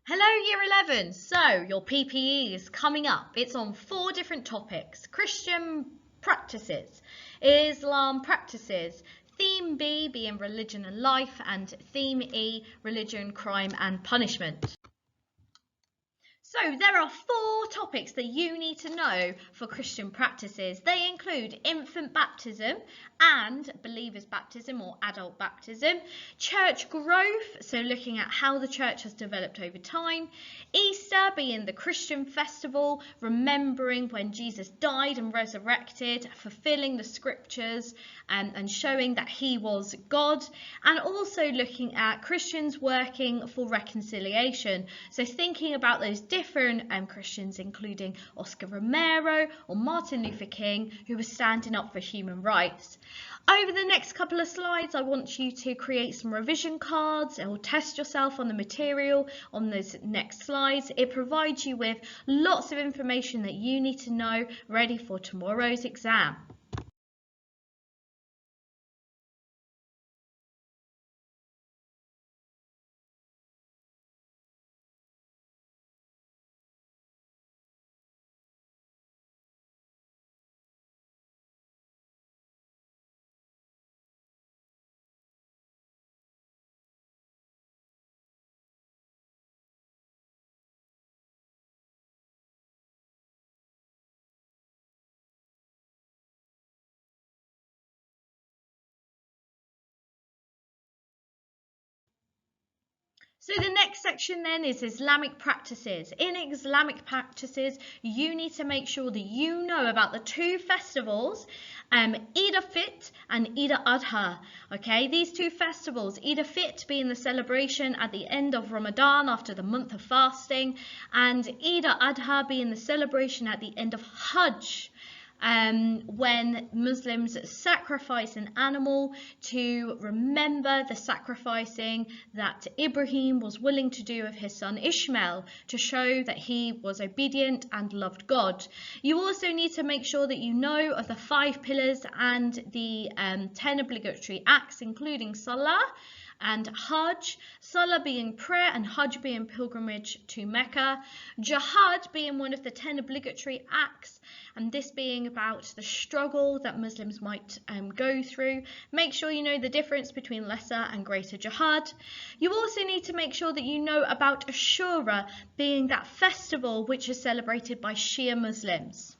Hello Year 11, so your PPE is coming up. It's on 4 different topics: Christian practices, Islam practices, Theme B being religion and life, and Theme E, religion, crime and punishment. So there are 4 topics that you need to know for Christian practices. They include infant baptism and believers baptism or adult baptism, church growth, so looking at how the church has developed over time, Easter being the Christian festival, remembering when Jesus died and resurrected, fulfilling the scriptures and showing that he was God, and also looking at Christians working for reconciliation, so thinking about those different Christians, including Oscar Romero or Martin Luther King, who were standing up for human rights. Over the next couple of slides, I want you to create some revision cards or test yourself on the material on those next slides. It provides you with lots of information that you need to know ready for tomorrow's exam. So the next section then is Islamic practices. In Islamic practices, you need to make sure that you know about the 2 festivals, Eid al-Fitr and Eid al-Adha. Okay, these 2 festivals, Eid al-Fitr being the celebration at the end of Ramadan after the month of fasting, and Eid al-Adha being the celebration at the end of Hajj. When Muslims sacrifice an animal to remember the sacrificing that Ibrahim was willing to do of his son Ishmael, to show that he was obedient and loved God. You also need to make sure that you know of the 5 pillars and the 10 obligatory acts, including Salah and Hajj, Salah being prayer and Hajj being pilgrimage to Mecca, Jihad being one of the 10 obligatory acts, and this being about the struggle that Muslims might go through. Make sure you know the difference between lesser and greater jihad. You also need to make sure that you know about Ashura, being that festival which is celebrated by Shia Muslims.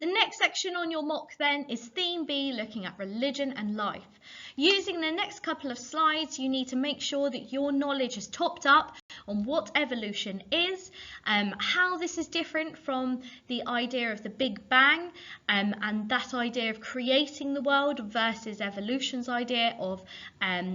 The next section on your mock then is Theme B, looking at religion and life. Using the next couple of slides, you need to make sure that your knowledge is topped up on what evolution is, how this is different from the idea of the Big Bang, and that idea of creating the world versus evolution's idea of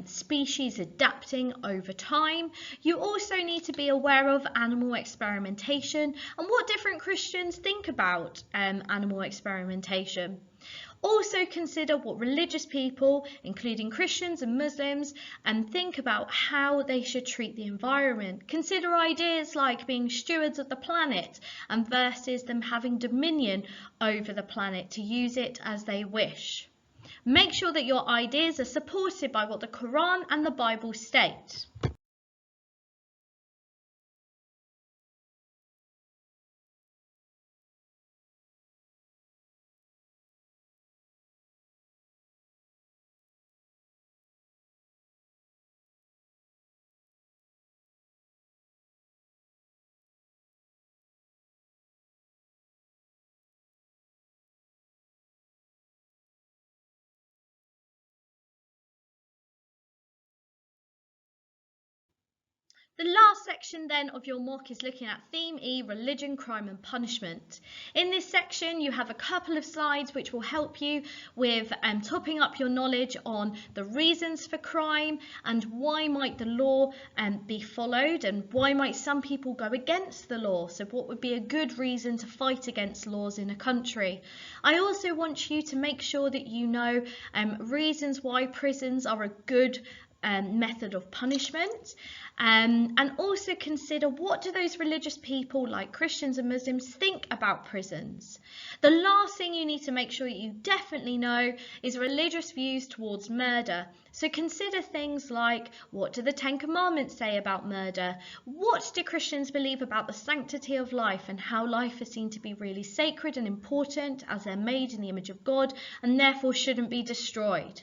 species adapting over time. You also need to be aware of animal experimentation and what different Christians think about animal experimentation. Also consider what religious people, including Christians and Muslims, think about how they should treat the environment. Consider ideas like being stewards of the planet and versus them having dominion over the planet to use it as they wish. Make sure that your ideas are supported by what the Quran and the Bible state. The last section then of your mock is looking at Theme E, Religion, Crime and Punishment. In this section you have a couple of slides which will help you with topping up your knowledge on the reasons for crime and why might the law be followed and why might some people go against the law. So what would be a good reason to fight against laws in a country. I also want you to make sure that you know reasons why prisons are a good method of punishment, and also consider what do those religious people like Christians and Muslims think about prisons. The last thing you need to make sure you definitely know is religious views towards murder. So consider things like, what do the 10 Commandments say about murder? What do Christians believe about the sanctity of life and how life is seen to be really sacred and important as they're made in the image of God and therefore shouldn't be destroyed?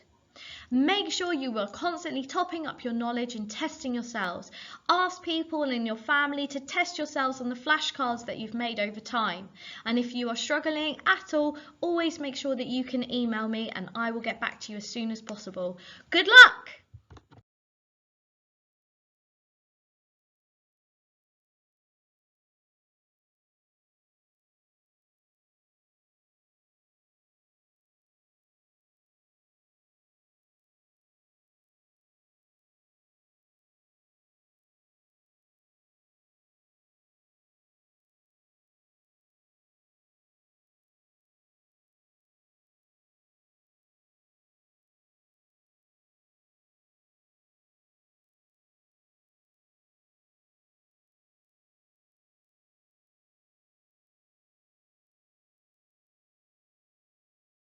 Make sure you are constantly topping up your knowledge and testing yourselves. Ask people in your family to test yourselves on the flashcards that you've made over time. And if you are struggling at all, always make sure that you can email me and I will get back to you as soon as possible. Good luck!